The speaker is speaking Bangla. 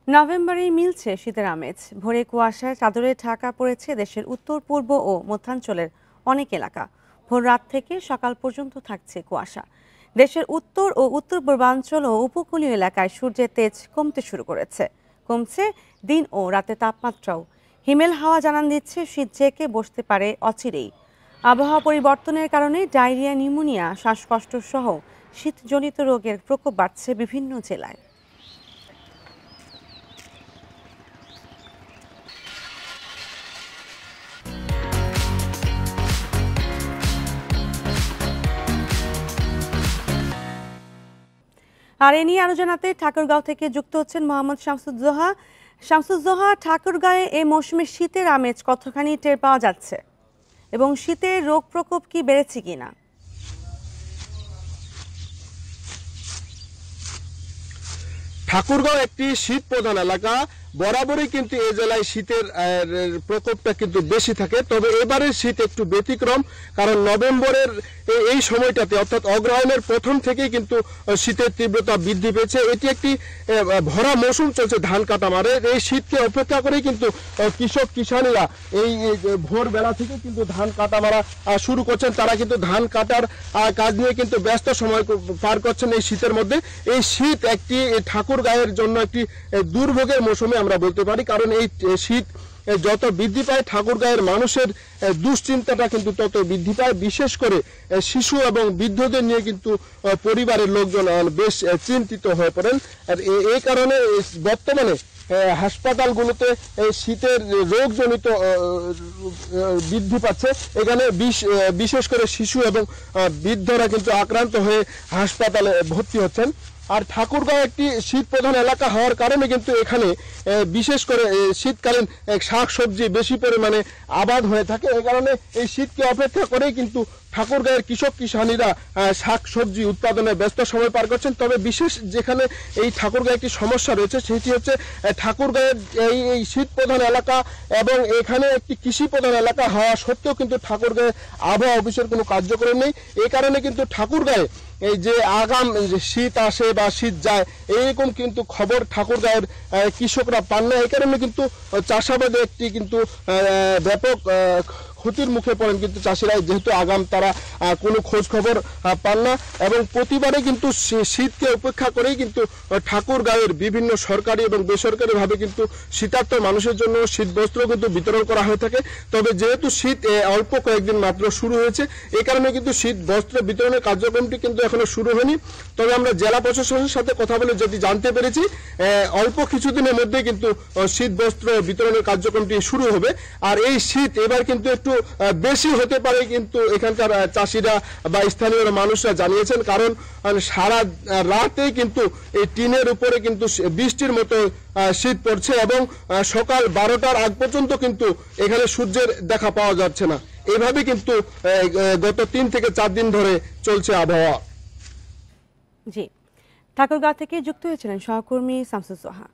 নভেম্বরেই মিলছে শীতের আমেজ। ভোরে কুয়াশায় চাদরে ঢাকা পড়েছে দেশের উত্তর পূর্ব ও মধ্যাঞ্চলের অনেক এলাকা। ভোর রাত থেকে সকাল পর্যন্ত থাকছে কুয়াশা। দেশের উত্তর ও উত্তর পূর্বাঞ্চল ও উপকূলীয় এলাকায় সূর্যের তেজ কমতে শুরু করেছে। কমছে দিন ও রাতে তাপমাত্রাও। হিমেল হাওয়া জানান দিচ্ছে শীত জেঁকে বসতে পারে অচিরেই। আবহাওয়া পরিবর্তনের কারণে ডায়রিয়া, নিউমোনিয়া, শ্বাসকষ্ট সহ শীতজনিত রোগের প্রকোপ বাড়ছে বিভিন্ন জেলায়। আর এ নিয়ে আরো জানাতে ঠাকুরগাঁও থেকে যুক্ত হচ্ছেন মোহাম্মদ শামসুজ্জোহা। শামসুজ্জোহা, ঠাকুরগাঁয়ে এই মৌসুমে শীতের আমেজ কতখানি টের পাওয়া যাচ্ছে এবং শীতের রোগ প্রকোপ কি বেড়েছে কিনা? ঠাকুরগাঁও একটি শীত প্রধান এলাকা। বরাবরই কিন্তু এই জেলায় শীতের প্রকোপটা কিন্তু বেশি থাকে। তবে এবারের শীত একটু ব্যতিক্রম, কারণ নভেম্বরের এই সময়টাতে অর্থাৎ অগ্রহায়ণের প্রথম থেকেই কিন্তু শীতের তীব্রতা বৃদ্ধি পেয়েছে। এটি একটি ভরা মৌসুম চলছে ধান কাটা মারে। এই শীতকে অপেক্ষা করেই কিন্তু কৃষক কিষানীরা এই ভোরবেলা থেকে কিন্তু ধান কাটা মারা শুরু করছেন। তারা কিন্তু ধান কাটার কাজ নিয়ে কিন্তু ব্যস্ত সময় পার করছেন এই শীতের মধ্যে। এই শীত একটি ঠাকুরগাঁয়ের জন্য একটি দুর্ভোগের মৌসুমে আমরা বলতে পারি, কারণ এই শীত যত বৃদ্ধি পায় ঠাকুরগাঁয়ের মানুষের দুশ্চিন্তাটা কিন্তু তত বৃদ্ধি পায়। বিশেষ করে শিশু এবং বৃদ্ধদের নিয়ে কিন্তু পরিবারের লোকজন বেশ চিন্তিত হয়ে পড়েন। আর এই কারণে বর্তমানে হাসপাতালগুলোতে শীতের রোগজনিত বৃদ্ধি পাচ্ছে। এখানে বিশেষ করে শিশু এবং বৃদ্ধরা কিন্তু আক্রান্ত হয়ে হাসপাতালে ভর্তি হচ্ছেন। আর ঠাকুরগাঁও একটি শীত প্রধান এলাকা হওয়ার কারণে কিন্তু এখানে বিশেষ করে শীতকালীন শাক সবজি বেশি পরিমাণে আবাদ হয়ে থাকে। এই কারণে এই শীতকে অপেক্ষা করেই কিন্তু ঠাকুরগাঁয়ের কৃষক কিষানীরা শাক সবজি উৎপাদনে ব্যস্ত সময় পার করছেন। তবে বিশেষ যেখানে এই ঠাকুরগাঁয়ে একটি সমস্যা রয়েছে সেটি হচ্ছে ঠাকুরগাঁয়ের এই শীত প্রধান এলাকা এবং এখানে একটি কৃষি প্রধান এলাকা হওয়া সত্ত্বেও কিন্তু ঠাকুরগাঁয়ে আবহাওয়া অফিসের কোনো কার্যক্রম নেই। এই কারণে কিন্তু ঠাকুরগাঁয়ে এই যে আগাম শীত আসে বা শীত যায় এইরকম কিন্তু খবর ঠাকুরগাঁয়ের কৃষকরা পান না। এই কারণে কিন্তু চাষাবাদে একটি কিন্তু ব্যাপক ক্ষতির মুখে পড়েন কিন্তু চাষিরা, যেহেতু আগাম তারা কোনো খোঁজ খবর পান না। এবং প্রতিবারে কিন্তু শীতকে উপেক্ষা করেই কিন্তু ঠাকুরগাঁয়ের বিভিন্ন সরকারি এবং বেসরকারিভাবে কিন্তু শীতার্ত মানুষের জন্য শীত বস্ত্র কিন্তু বিতরণ করা হয়ে থাকে। তবে যেহেতু শীত অল্প কয়েকদিন মাত্র শুরু হয়েছে, এই কারণে কিন্তু শীত বস্ত্র বিতরণের কার্যক্রমটি কিন্তু এখনো শুরু হয়নি। তবে আমরা জেলা প্রশাসনের সাথে কথা বলে যদি জানতে পেরেছি অল্প কিছুদিনের মধ্যে কিন্তু শীত বস্ত্র বিতরণের কার্যক্রমটি শুরু হবে। আর এই শীত এবার কিন্তু একটু বেশি হতে পারে কিন্তু এখানকার চাষিরা বা স্থানীয় মানুষরা জানিয়েছেন, কারণ সারা রাতেই কিন্তু এই টিনের উপরে কিন্তু বৃষ্টির মতো শীত পড়ছে এবং সকাল 12টার আগ পর্যন্ত কিন্তু এখানে সূর্যের দেখা পাওয়া যাচ্ছে না। এইভাবে কিন্তু গত 3 থেকে 4 দিন ধরে চলছে আবহাওয়া। জি, ঠাকুরগাঁও থেকে যুক্ত হয়েছিলেন সহকর্মী শামসুজ্জোহা।